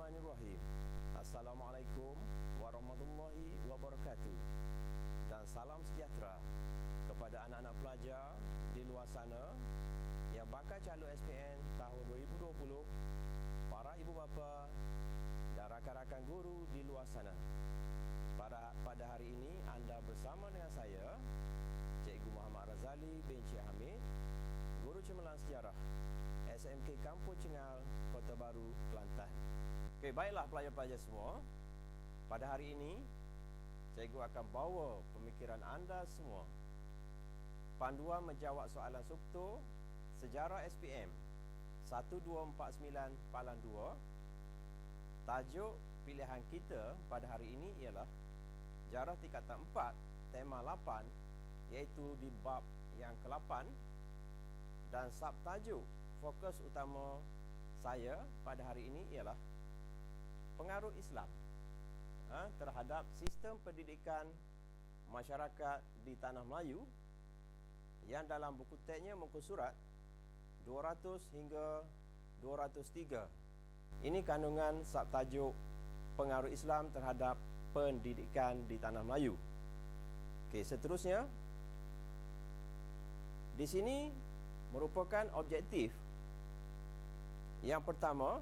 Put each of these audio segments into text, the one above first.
Bismillahirrahmanirrahim. Assalamualaikum warahmatullahi wabarakatuh. Dan salam sejahtera kepada anak-anak pelajar di luar sana yang bakal calon SPM tahun 2020, para ibu bapa dan rakan-rakan guru di luar sana. Pada hari ini anda bersama dengan saya, Cikgu Muhammad Razali bin Cik Hamid, Guru Cemerlang Sejarah SMK Kampung Cengal, Kota Baru, Kelantan. Okey, baiklah pelajar-pelajar semua. Pada hari ini, cikgu akan bawa pemikiran anda semua panduan menjawab soalan subto Sejarah SPM 1249 Palang 2. Tajuk pilihan kita pada hari ini ialah Sejarah Tingkatan 4, tema 8, iaitu di bab yang ke-8, dan subtajuk fokus utama saya pada hari ini ialah pengaruh Islam terhadap sistem pendidikan masyarakat di Tanah Melayu, yang dalam buku teksnya muka surat 200 hingga 203. Ini kandungan subtajuk pengaruh Islam terhadap pendidikan di Tanah Melayu. Okey, seterusnya di sini merupakan objektif. Yang pertama,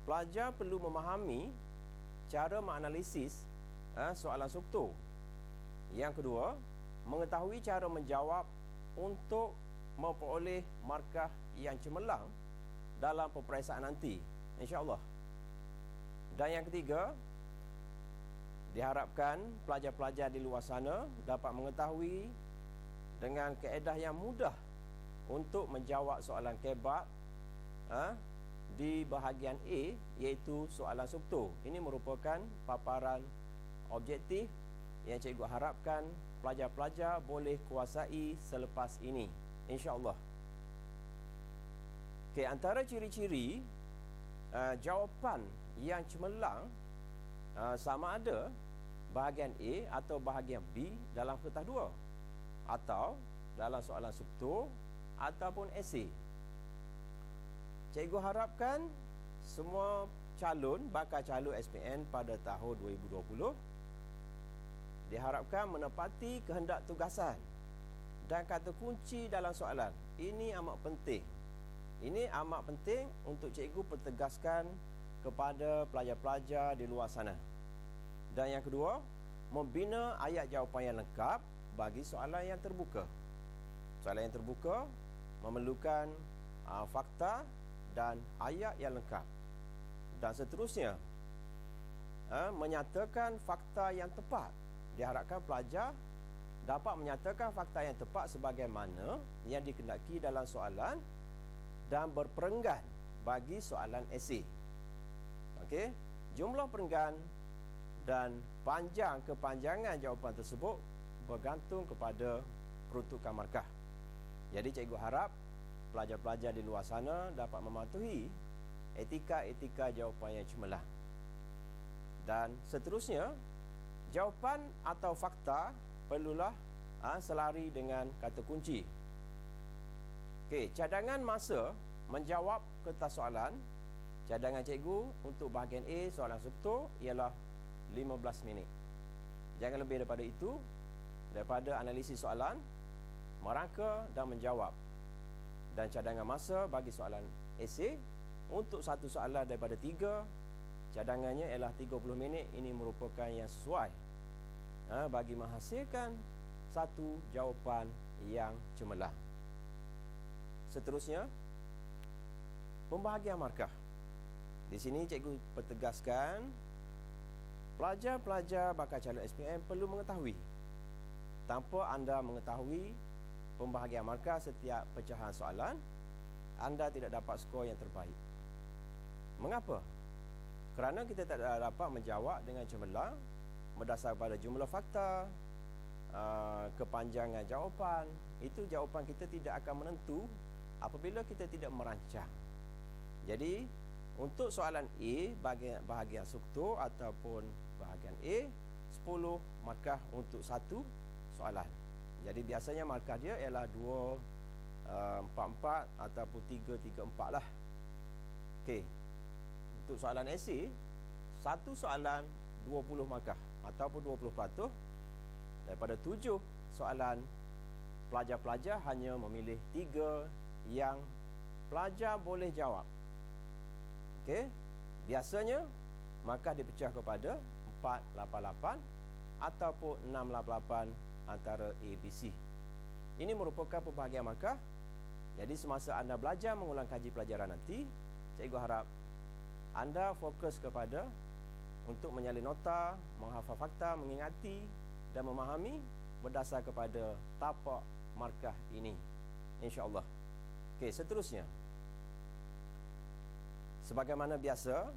pelajar perlu memahami cara menganalisis soalan subto. Yang kedua, mengetahui cara menjawab untuk memperoleh markah yang cemerlang dalam peperiksaan nanti, insya-Allah. Dan yang ketiga, diharapkan pelajar-pelajar di luar sana dapat mengetahui dengan kaedah yang mudah untuk menjawab soalan kebat di bahagian A, iaitu soalan subto. Ini merupakan paparan objektif yang cikgu harapkan pelajar-pelajar boleh kuasai selepas ini, insya-Allah. Okey, antara ciri-ciri jawapan yang cemerlang sama ada bahagian A atau bahagian B dalam kertas 2, atau dalam soalan subto ataupun esei. Cikgu harapkan semua bakal calon SPM pada tahun 2020 diharapkan menepati kehendak tugasan dan kata kunci dalam soalan. Ini amat penting. Ini amat penting untuk cikgu pertegaskan kepada pelajar-pelajar di luar sana. Dan yang kedua, membina ayat jawapan yang lengkap bagi soalan yang terbuka. Soalan yang terbuka memerlukan fakta dan ayat yang lengkap. Dan seterusnya, menyatakan fakta yang tepat. Diharapkan pelajar dapat menyatakan fakta yang tepat sebagaimana yang dikehendaki dalam soalan dan berperenggan bagi soalan esei. Okey, jumlah perenggan dan panjang kepanjangan jawapan tersebut bergantung kepada peruntukan markah. Jadi cikgu harap pelajar-pelajar di luar sana dapat mematuhi etika-etika jawapan yang cemerlang. Dan seterusnya, jawapan atau fakta perlulah selari dengan kata kunci. Okey, cadangan masa menjawab kertas soalan. Cadangan cikgu untuk bahagian A soalan subto ialah 15 minit. Jangan lebih daripada itu, daripada analisis soalan, merangka dan menjawab. Dan cadangan masa bagi soalan esei untuk satu soalan daripada 3, cadangannya ialah 30 minit. Ini merupakan yang sesuai bagi menghasilkan satu jawapan yang cemerlang. Seterusnya, pembahagian markah. Di sini cikgu pertegaskan pelajar-pelajar bakal calon SPM perlu mengetahui. Tanpa anda mengetahui pembahagian markah setiap pecahan soalan, anda tidak dapat skor yang terbaik. Mengapa? Kerana kita tak dapat menjawab dengan cemerlang berdasar pada jumlah fakta, kepanjangan jawapan. Itu jawapan kita tidak akan menentu apabila kita tidak merancang. Jadi, untuk soalan A, bahagian subto ataupun bahagian A, 10 markah untuk satu soalan. Jadi biasanya markah dia ialah 2, 4, 4 ataupun 3, 3, 4 lah. Okey. untuk soalan esei, satu soalan 20 markah ataupun 20%. Daripada 7 soalan, pelajar-pelajar hanya memilih 3 yang pelajar boleh jawab. Okey, biasanya markah dipecah kepada 488 ataupun 688 antara A, B, C. Ini merupakan pembahagian markah. Jadi semasa anda belajar mengulang kaji pelajaran nanti, cikgu harap anda fokus kepada untuk menyalin nota, menghafal fakta, mengingati dan memahami berdasar kepada tapak markah ini, insya-Allah. Okey, seterusnya, sebagaimana biasa,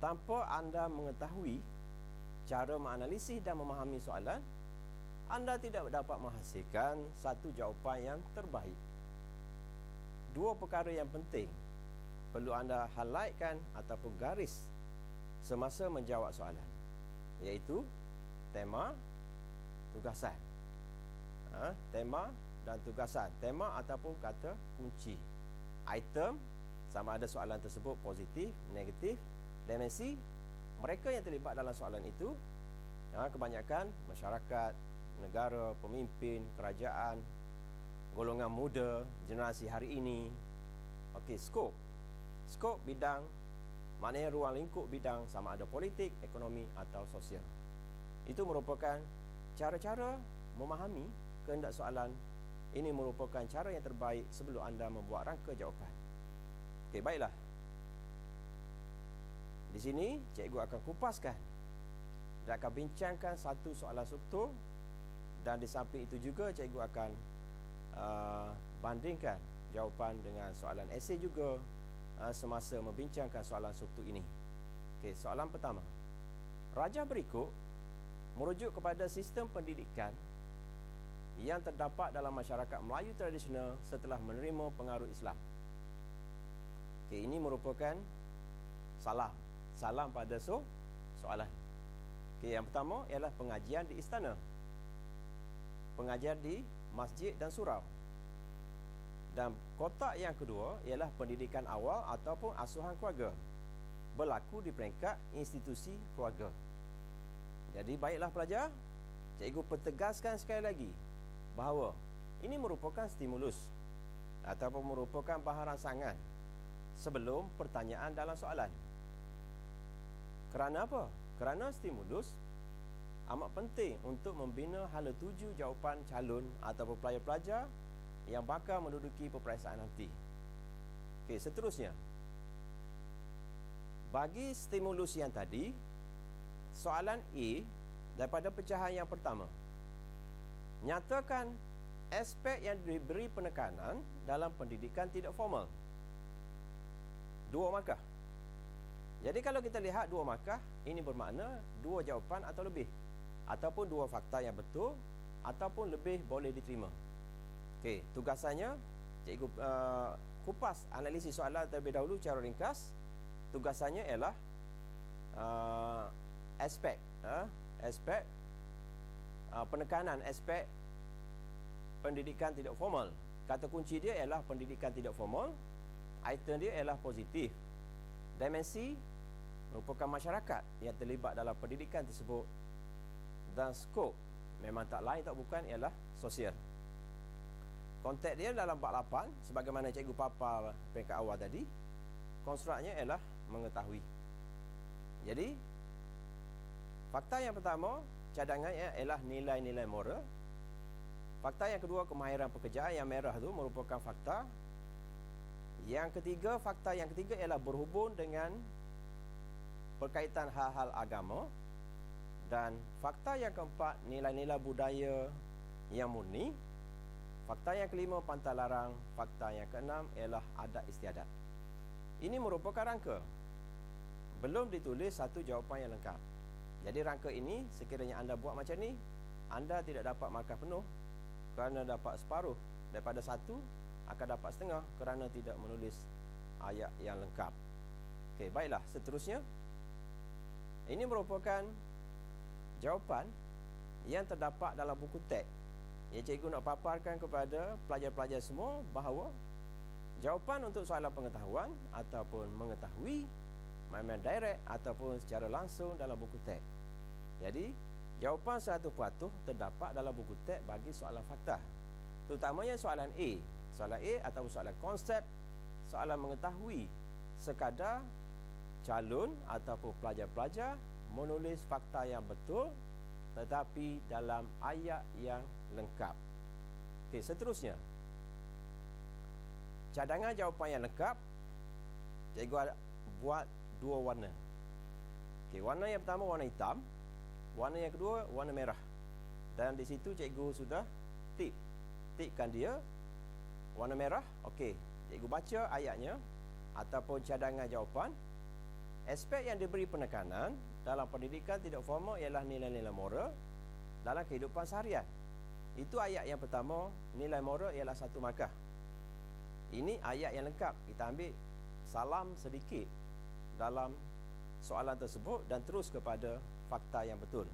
tanpa anda mengetahui cara menganalisis dan memahami soalan, anda tidak dapat menghasilkan satu jawapan yang terbaik. Dua perkara yang penting perlu anda highlightkan ataupun garis semasa menjawab soalan, iaitu tema, tugasan. Tema dan tugasan. Tema ataupun kata kunci. Item, sama ada soalan tersebut positif, negatif. Dimensi, mereka yang terlibat dalam soalan itu, kebanyakan masyarakat, negara, pemimpin, kerajaan, golongan muda, generasi hari ini. Okey, skop. Skop bidang, maknanya ruang lingkup bidang, sama ada politik, ekonomi atau sosial. Itu merupakan cara-cara memahami kehendak soalan. Ini merupakan cara yang terbaik sebelum anda membuat rangka jawapan. Okey, baiklah. Di sini cikgu akan kupaskan dan akan bincangkan satu soalan struktur, dan di samping itu juga cikgu akan bandingkan jawapan dengan soalan esei juga semasa membincangkan soalan struktur ini. Okey, soalan pertama. Rajah berikut merujuk kepada sistem pendidikan yang terdapat dalam masyarakat Melayu tradisional setelah menerima pengaruh Islam. Okey, ini merupakan salam pada soalan. Okey, yang pertama ialah pengajian di istana, pengajian di masjid dan surau. Dan kotak yang kedua ialah pendidikan awal ataupun asuhan keluarga, berlaku di peringkat institusi keluarga. Jadi baiklah pelajar, cikgu pertegaskan sekali lagi bahawa ini merupakan stimulus ataupun merupakan bahan rangsangan sebelum pertanyaan dalam soalan. Kerana apa? Kerana stimulus amat penting untuk membina hala tuju jawapan calon ataupun pelajar-pelajar yang bakal menduduki peperiksaan nanti. Okey, seterusnya, bagi stimulus yang tadi, soalan A daripada pecahan yang pertama, nyatakan aspek yang diberi penekanan dalam pendidikan tidak formal. 2 markah. Jadi kalau kita lihat 2 markah, ini bermakna 2 jawapan atau lebih, ataupun 2 fakta yang betul ataupun lebih boleh diterima. Okey, tugasannya cikgu kupas analisis soalan terlebih dahulu secara ringkas. Tugasannya ialah aspek penekanan aspek pendidikan tidak formal. Kata kunci dia ialah pendidikan tidak formal. Item dia ialah positif. Dimensi merupakan masyarakat yang terlibat dalam pendidikan tersebut. Dan skop memang tak lain tak bukan ialah sosial. Konteks dia dalam bab 8, sebagaimana cikgu papar peringkat awal tadi, konstruknya ialah mengetahui. Jadi fakta yang pertama, cadangannya ialah nilai-nilai moral. Fakta yang kedua, kemahiran pekerjaan, yang merah tu merupakan fakta. Fakta yang ketiga ialah berhubung dengan berkaitan hal-hal agama. Dan fakta yang keempat, nilai-nilai budaya yang murni. Fakta yang kelima, pantang larang. Fakta yang keenam ialah adat istiadat. Ini merupakan rangka. Belum ditulis satu jawapan yang lengkap. Jadi rangka ini sekiranya anda buat macam ni, anda tidak dapat markah penuh kerana dapat separuh. Daripada 1 akan dapat setengah kerana tidak menulis ayat yang lengkap. Okey, baiklah, seterusnya. Ini merupakan jawapan yang terdapat dalam buku teks yang cikgu nak paparkan kepada pelajar-pelajar semua bahawa jawapan untuk soalan pengetahuan ataupun mengetahui main-main direct ataupun secara langsung dalam buku teks. Jadi, jawapan 100% terdapat dalam buku teks bagi soalan fakta. Terutamanya soalan A. Soalan A atau soalan konsep, soalan mengetahui sekadar calon ataupun pelajar-pelajar menulis fakta yang betul tetapi dalam ayat yang lengkap. Okey, seterusnya. Cadangan jawapan yang lengkap, cikgu buat dua warna. Okey, warna yang pertama warna hitam, warna yang kedua warna merah. Dan di situ cikgu sudah tipkan dia warna merah. Okey, cikgu baca ayatnya ataupun cadangan jawapan. Aspek yang diberi penekanan dalam pendidikan tidak formal ialah nilai-nilai moral dalam kehidupan seharian. Itu ayat yang pertama, nilai moral ialah 1 markah. Ini ayat yang lengkap. Kita ambil salam sedikit dalam soalan tersebut dan terus kepada fakta yang betul.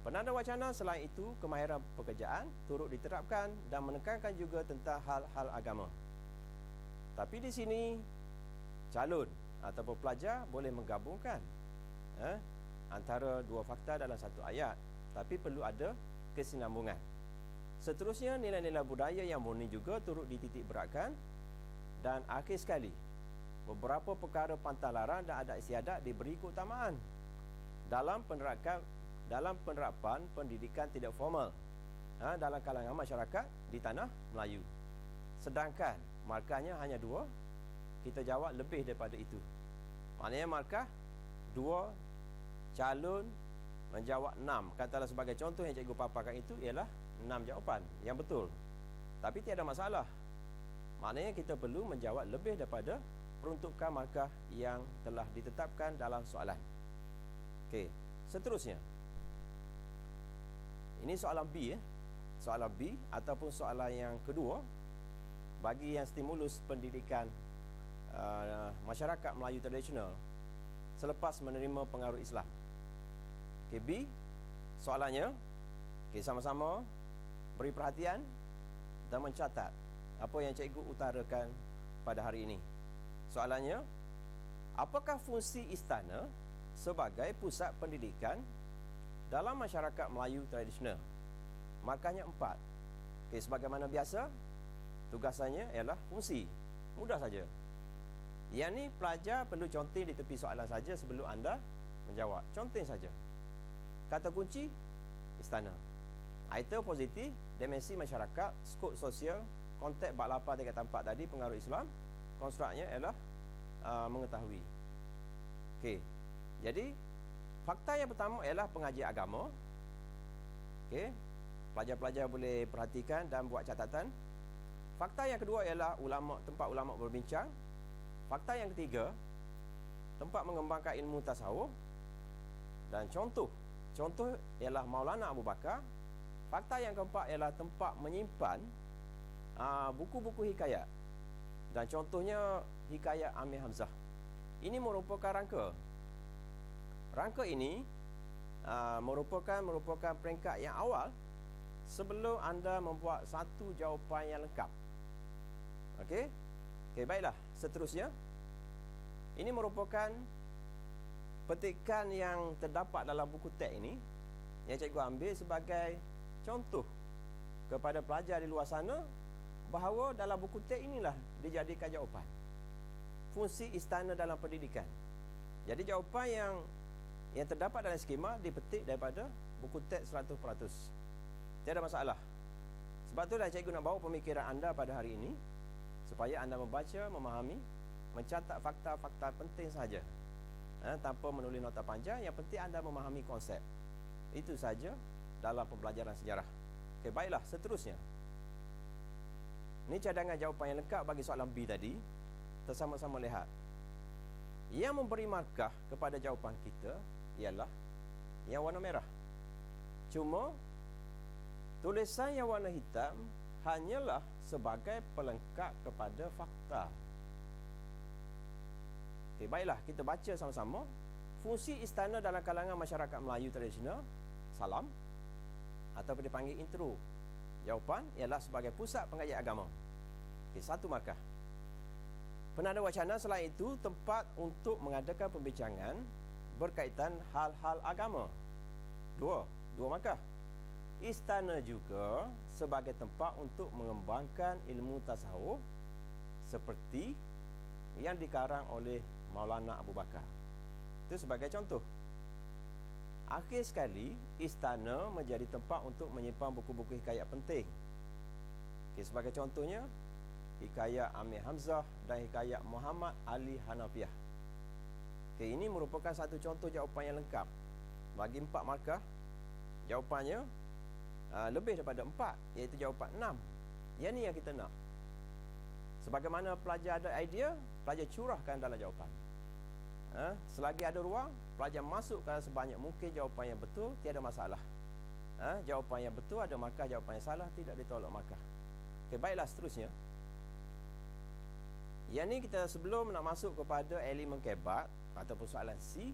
Penanda wacana selain itu, kemahiran pekerjaan turut diterapkan dan menekankan juga tentang hal-hal agama. Tapi di sini calon ataupun pelajar boleh menggabungkan antara dua fakta dalam satu ayat, tapi perlu ada kesinambungan. Seterusnya, nilai-nilai budaya yang murni juga turut dititik beratkan. Dan akhir sekali, beberapa perkara pantang larang dan adat istiadat diberi keutamaan dalam penerapan pendidikan tidak formal dalam kalangan masyarakat di tanah Melayu. Sedangkan markahnya hanya 2, kita jawab lebih daripada itu. Maknanya markah 2, calon menjawab 6. Katalah sebagai contoh yang cikgu paparkan itu ialah 6 jawapan yang betul. Tapi tiada masalah. Maknanya kita perlu menjawab lebih daripada peruntukan markah yang telah ditetapkan dalam soalan. Okey, seterusnya. Ini soalan B. Soalan B ataupun soalan yang kedua bagi yang stimulus pendidikan masyarakat Melayu tradisional selepas menerima pengaruh Islam. Okey, B soalannya. Okey, sama-sama beri perhatian dan mencatat apa yang cikgu utarakan pada hari ini. Soalannya, apakah fungsi istana sebagai pusat pendidikan dalam masyarakat Melayu tradisional? Markahnya 4. Okey, sebagaimana biasa, tugasannya ialah fungsi. Mudah saja. Yang ni pelajar perlu conteng di tepi soalan saja sebelum anda menjawab. Conteng saja. Kata kunci, istana. Item positif, dimensi masyarakat, skop sosial, konteks bab 8 tingkat 4 tadi, pengaruh Islam. Konstruknya ialah mengetahui. Okey. Jadi, fakta yang pertama ialah pengajian agama. Okey. Pelajar-pelajar boleh perhatikan dan buat catatan. Fakta yang kedua ialah tempat ulama berbincang. Fakta yang ketiga, tempat mengembangkan ilmu tasawuf. Dan contoh ialah Maulana Abu Bakar. Fakta yang keempat ialah tempat menyimpan buku-buku hikayat. Dan contohnya hikayat Amir Hamzah. Ini merupakan rangka. Rangka ini merupakan peringkat yang awal sebelum anda membuat satu jawapan yang lengkap. Okey, baiklah. Seterusnya, ini merupakan petikan yang terdapat dalam buku teks ini yang cikgu ambil sebagai contoh kepada pelajar di luar sana bahawa dalam buku teks inilah dijadikan jawapan. Fungsi istana dalam pendidikan. Jadi jawapan yang terdapat dalam skema dipetik daripada buku teks 100%. Tiada masalah. Sebab itulah cikgu nak bawa pemikiran anda pada hari ini supaya anda membaca, memahami, mencatat fakta-fakta penting saja. Tanpa menulis nota panjang, yang penting anda memahami konsep. Itu saja dalam pembelajaran sejarah. Okey, baiklah, seterusnya. Ini cadangan jawapan yang lengkap bagi soalan B tadi. Kita sama-sama lihat. Yang memberi markah kepada jawapan kita ialah yang warna merah. Cuma tulisan yang warna hitam hanyalah sebagai pelengkap kepada fakta. Okey, baiklah, kita baca sama-sama. Fungsi istana dalam kalangan masyarakat Melayu tradisional, salam ataupun dipanggil intro. Jawapan ialah sebagai pusat pengajian agama. Okey, 1 markah. Penanda wacana selain itu tempat untuk mengadakan pembincangan berkaitan hal-hal agama. Dua markah. Istana juga sebagai tempat untuk mengembangkan ilmu tasawuf seperti yang dikarang oleh Maulana Abu Bakar. Itu sebagai contoh. Akhir sekali, istana menjadi tempat untuk menyimpan buku-buku hikayat penting. Sebagai contohnya, hikayat Amir Hamzah dan hikayat Muhammad Ali Hanafiah. Ini merupakan satu contoh jawapan yang lengkap. Bagi 4 markah, jawapannya lebih daripada 4, iaitu jawapan 6. Yang ni yang kita nak. Sebagaimana pelajar ada idea, pelajar curahkan dalam jawapan. Selagi ada ruang, pelajar masukkan sebanyak mungkin jawapan yang betul, tiada masalah. Jawapan yang betul ada markah, jawapan yang salah tidak ditolak markah. Baiklah, seterusnya. Yang ni kita sebelum nak masuk kepada elemen kebat ataupun soalan C,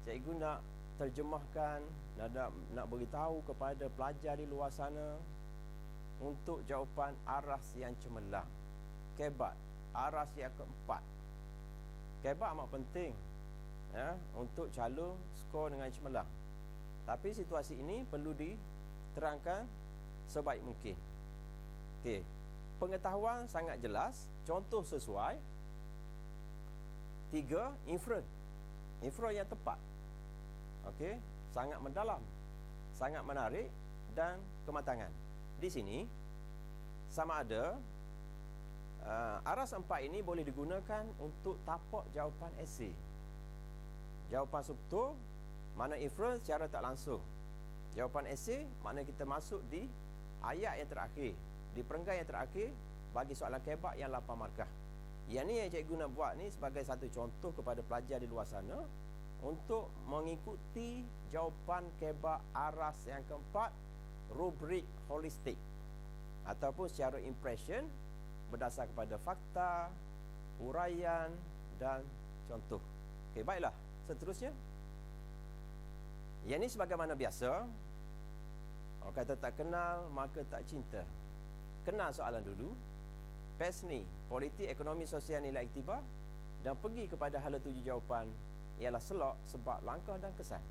cikgu nak terjemahkan, nak beritahu kepada pelajar di luar sana untuk jawapan aras yang cemerlang. Kebat, aras yang keempat. Kebat amat penting untuk calon skor dengan cemerlang. Tapi situasi ini perlu diterangkan sebaik mungkin. Okey. Pengetahuan sangat jelas, contoh sesuai. 3, inferen. Inferen yang tepat. Okey, sangat mendalam, sangat menarik dan kematangan. Di sini sama ada aras 4 ini boleh digunakan untuk tapak jawapan esei. Jawapan subtul mana inferen secara tak langsung. Jawapan esei makna kita masuk di ayat yang terakhir, di perenggan yang terakhir bagi soalan kebat yang 8 markah. Yang ni yang cikgu nak buat ni sebagai satu contoh kepada pelajar di luar sana untuk mengikuti jawapan kebat aras yang keempat, rubrik holistik ataupun secara impression berdasar kepada fakta, huraian dan contoh. Okey, baiklah. Seterusnya, yang ni sebagaimana biasa, orang kata tak kenal maka tak cinta. Kenal soalan dulu, PES ni, politik, ekonomi, sosial, nilai iktibar, dan pergi kepada hala tuju jawapan ialah selok, sebab, langkah dan kesan.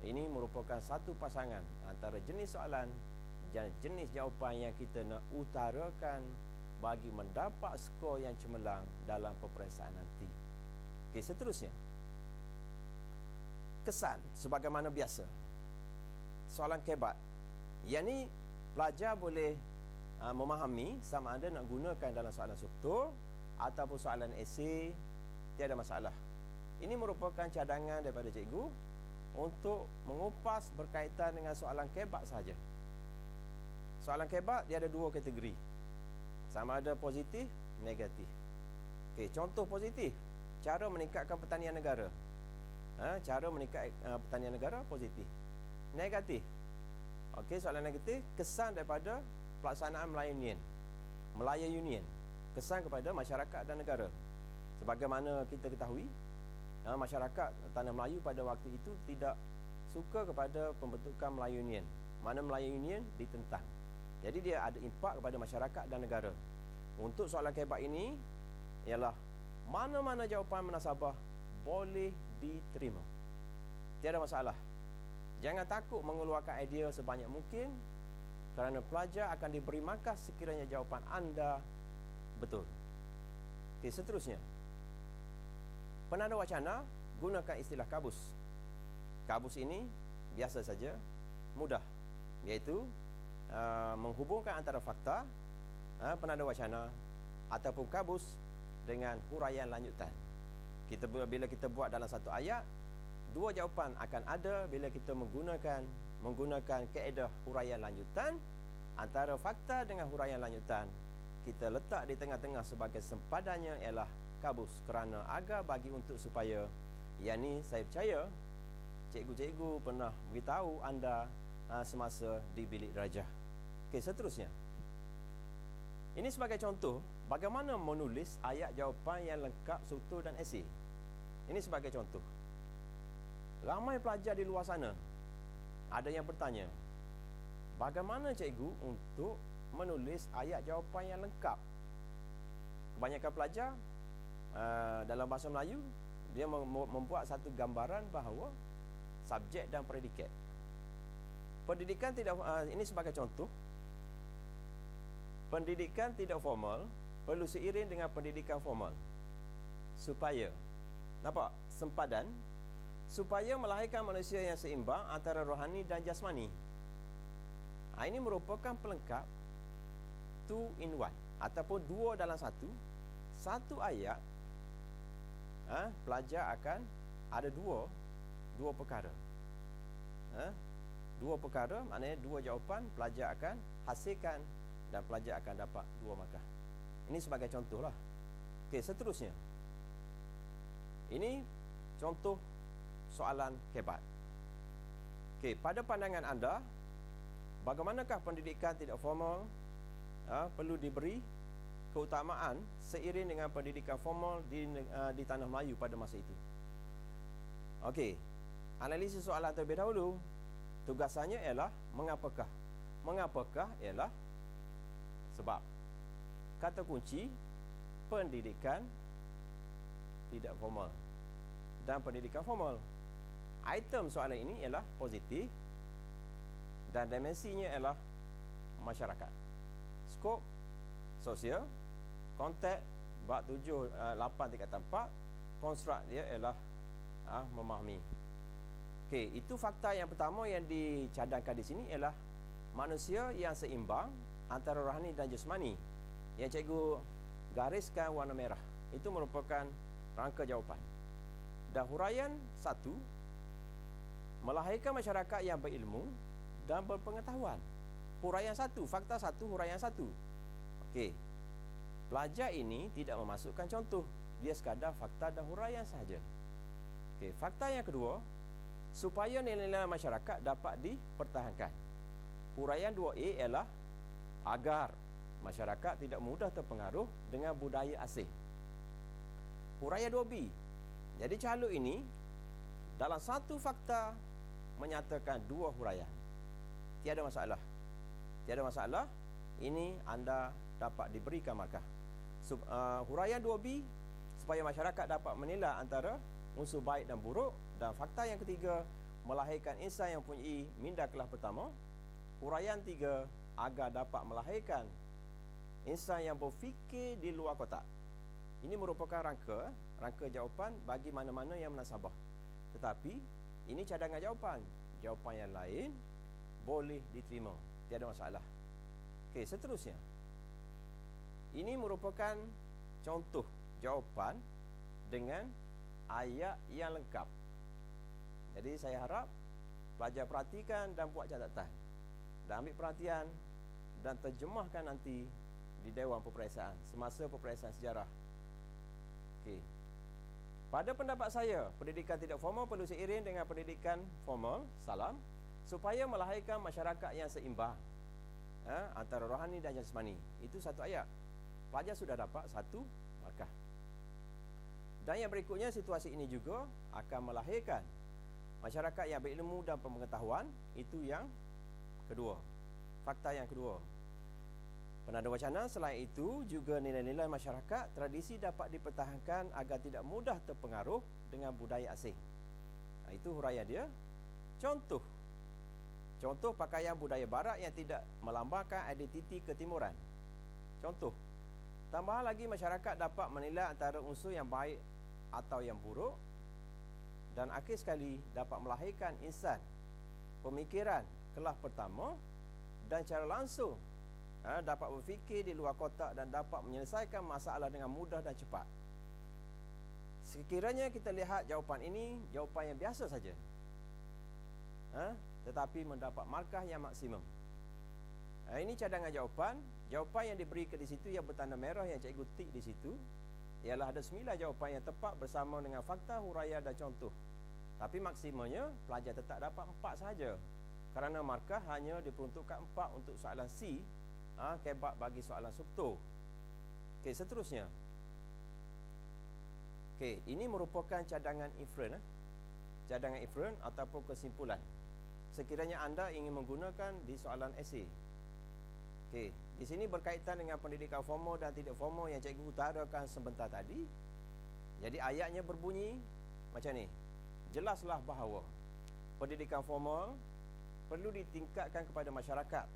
Ini merupakan satu pasangan antara jenis soalan dan jenis jawapan yang kita nak utarakan bagi mendapat skor yang cemerlang dalam peperiksaan nanti. Okey, seterusnya. Kesan sebagaimana biasa. Soalan kebat. Yang ni pelajar boleh memahami sama ada nak gunakan dalam soalan subtul ataupun soalan esei, tiada masalah. Ini merupakan cadangan daripada cikgu untuk mengupas berkaitan dengan soalan kebat saja. Soalan kebat dia ada 2 kategori. Sama ada positif, negatif. Okey, contoh positif, cara meningkatkan pertanian negara. Cara meningkatkan pertanian negara positif. Negatif. Okey, soalan negatif, kesan daripada pelaksanaan Melaya Union. Kesan kepada masyarakat dan negara. Sebagaimana kita ketahui, masyarakat Tanah Melayu pada waktu itu tidak suka kepada pembentukan Melayu Union. Mana Melayu Union ditentang. Jadi dia ada impak kepada masyarakat dan negara. Untuk soalan kebat ini ialah mana-mana jawapan munasabah boleh diterima. Tiada masalah. Jangan takut mengeluarkan idea sebanyak mungkin kerana pelajar akan diberi markah sekiranya jawapan anda betul. Okey, seterusnya. Penanda wacana gunakan istilah kabus. Kabus ini biasa saja, mudah, iaitu menghubungkan antara fakta, penanda wacana ataupun kabus dengan huraian lanjutan. Bila kita buat dalam satu ayat, 2 jawapan akan ada bila kita menggunakan kaedah huraian lanjutan. Antara fakta dengan huraian lanjutan kita letak di tengah-tengah sebagai sempadannya ialah kabus, kerana agar bagi untuk supaya yang ni saya percaya cikgu-cikgu pernah beritahu anda semasa di bilik darjah. Okey, seterusnya. Ini sebagai contoh bagaimana menulis ayat jawapan yang lengkap, subtul dan esei. Ini sebagai contoh. Ramai pelajar di luar sana ada yang bertanya, bagaimana cikgu untuk menulis ayat jawapan yang lengkap? Kebanyakan pelajar dalam bahasa Melayu, dia membuat satu gambaran bahawa subjek dan predikat. Pendidikan tidak ini sebagai contoh. Pendidikan tidak formal perlu seiring dengan pendidikan formal. Supaya, nampak? Sempadan. Supaya melahirkan manusia yang seimbang antara rohani dan jasmani. Ini merupakan pelengkap 2 in 1 ataupun 2 dalam 1. Satu ayat, pelajar akan ada dua perkara. Dua perkara, maknanya 2 jawapan, pelajar akan hasilkan dan pelajar akan dapat 2 markah. Ini sebagai contohlah. Okey, seterusnya. Ini contoh soalan hebat. Okey, pada pandangan anda, bagaimanakah pendidikan tidak formal perlu diberi keutamaan seiring dengan pendidikan formal di tanah Melayu pada masa itu? Okey, analisis soalan terlebih dahulu. Tugasannya ialah mengapakah? Mengapakah ialah sebab. Kata kunci, pendidikan tidak formal dan pendidikan formal. Item soalan ini ialah positif dan dimensinya ialah masyarakat. Skop sosial, konteks bab 7 8 tingkatan 4, konstruk dia ialah memahami. Okey, itu fakta yang pertama yang dicadangkan di sini ialah manusia yang seimbang antara rohani dan jasmani. Yang cikgu gariskan warna merah itu merupakan rangka jawapan. Dan huraian 1, melahirkan masyarakat yang berilmu dan berpengetahuan. Huraian 1, fakta 1, huraian 1. Okey. Pelajar ini tidak memasukkan contoh, dia sekadar fakta dan huraian sahaja. Okey, fakta yang kedua, supaya nilai-nilai masyarakat dapat dipertahankan. Huraian 2A ialah agar masyarakat tidak mudah terpengaruh dengan budaya asing. Huraian 2B. Jadi calon ini dalam satu fakta menyatakan 2 huraian. Tiada masalah. Tiada masalah. Ini anda dapat diberikan markah. Huraian 2B supaya masyarakat dapat menilai antara unsur baik dan buruk. Dan fakta yang ketiga, melahirkan insan yang mempunyai minda kelas pertama. Huraian 3, agar dapat melahirkan insan yang berfikir di luar kotak. Ini merupakan rangka jawapan bagi mana-mana yang menasabah. Tetapi ini cadangan jawapan. Jawapan yang lain boleh diterima, tiada masalah. Okey, seterusnya. Ini merupakan contoh jawapan dengan ayat yang lengkap. Jadi saya harap pelajar perhatikan dan buat catatan. Dan ambil perhatian dan terjemahkan nanti di Dewan Peperiksaan semasa peperiksaan sejarah. Okey. Pada pendapat saya, pendidikan tidak formal perlu seiring dengan pendidikan formal, salam, supaya melahirkan masyarakat yang seimbang antara rohani dan jasmani. Itu satu ayat. Pelajar sudah dapat 1 markah. Dan yang berikutnya, situasi ini juga akan melahirkan masyarakat yang berilmu dan pengetahuan. Itu yang kedua. Fakta yang kedua. Penanda wacana selain itu juga nilai-nilai masyarakat tradisi dapat dipertahankan agar tidak mudah terpengaruh dengan budaya asing. Itu huraian dia. Contoh pakaian budaya barat yang tidak melambangkan identiti ketimuran. Contoh. Tambah lagi, masyarakat dapat menilai antara unsur yang baik atau yang buruk, dan akhir sekali dapat melahirkan insan pemikiran kelas pertama dan cara langsung dapat berfikir di luar kotak dan dapat menyelesaikan masalah dengan mudah dan cepat. Sekiranya kita lihat jawapan ini, jawapan yang biasa saja, tetapi mendapat markah yang maksimum. Ini cadangan jawapan. Jawapan yang diberikan di situ yang bertanda merah yang cikgu tik di situ ialah ada 9 jawapan yang tepat bersama dengan fakta, huraian dan contoh. Tapi maksimumnya pelajar tetap dapat 4 sahaja. Kerana markah hanya diperuntukkan 4 untuk soalan C, kebat bagi soalan subto. Okey, seterusnya. Okey, ini merupakan cadangan inferen. Cadangan inferen ataupun kesimpulan. Sekiranya anda ingin menggunakan di soalan esei. Okey, di sini berkaitan dengan pendidikan formal dan tidak formal yang cikgu utarakan sebentar tadi. Jadi ayatnya berbunyi macam ni. Jelaslah bahawa pendidikan formal perlu ditingkatkan kepada masyarakat,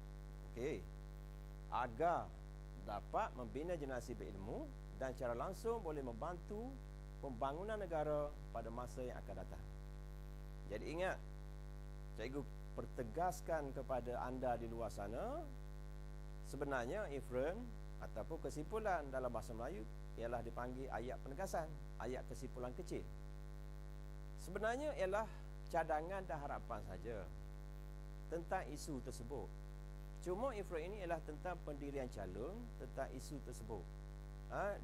okey, agar dapat membina generasi berilmu dan secara langsung boleh membantu pembangunan negara pada masa yang akan datang. Jadi ingat, cikgu pertegaskan kepada anda di luar sana, sebenarnya inference ataupun kesimpulan dalam bahasa Melayu ialah dipanggil ayat penegasan, ayat kesimpulan kecil. Sebenarnya ialah cadangan dan harapan saja tentang isu tersebut. Cuma inference ini ialah tentang pendirian calon tentang isu tersebut.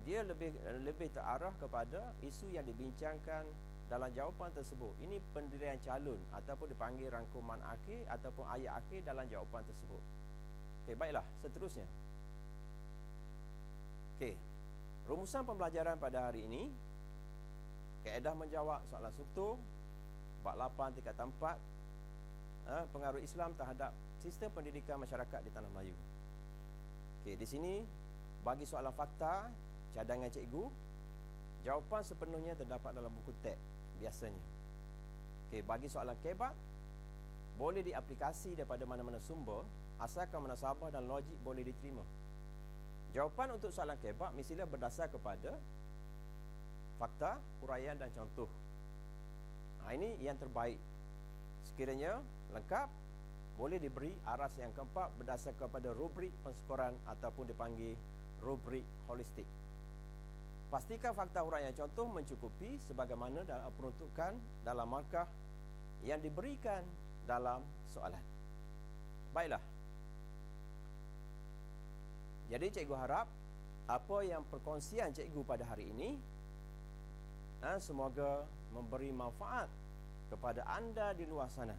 Dia lebih terarah kepada isu yang dibincangkan dalam jawapan tersebut. Ini pendirian calon ataupun dipanggil rangkuman akhir ataupun ayat akhir dalam jawapan tersebut. Okey, baiklah, seterusnya. Okey. Rumusan pembelajaran pada hari ini, kaedah menjawab soalan struktur, bab 8 tingkatan 4, pengaruh Islam terhadap sistem pendidikan masyarakat di Tanah Melayu. Okey, di sini bagi soalan fakta, cadangan cikgu, jawapan sepenuhnya terdapat dalam buku teks biasanya. Okey, bagi soalan kebab, boleh diaplikasi daripada mana-mana sumber asalkan munasabah dan logik boleh diterima. Jawapan untuk soalan kebab mestilah berdasar kepada fakta, huraian dan contoh. Ini yang terbaik. Sekiranya lengkap, boleh diberi aras yang keempat berdasar kepada rubrik penskoran ataupun dipanggil rubrik holistik. Pastikan fakta, huraian, contoh mencukupi sebagaimana dalam peruntukan dalam markah yang diberikan dalam soalan. Baiklah. Jadi cikgu harap apa yang perkongsian cikgu pada hari ini semoga memberi manfaat kepada anda di luar sana.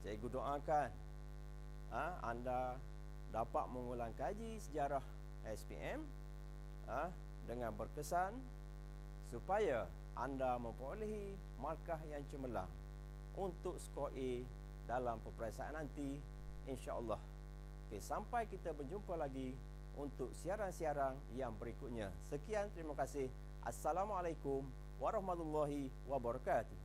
Cikgu doakan anda dapat mengulang kaji sejarah SPM dengan berkesan supaya anda memperolehi markah yang cemerlang untuk skor A dalam peperiksaan nanti, insya-Allah. Okey, sampai kita berjumpa lagi untuk siaran-siaran yang berikutnya. Sekian, terima kasih. Assalamualaikum warahmatullahi wabarakatuh.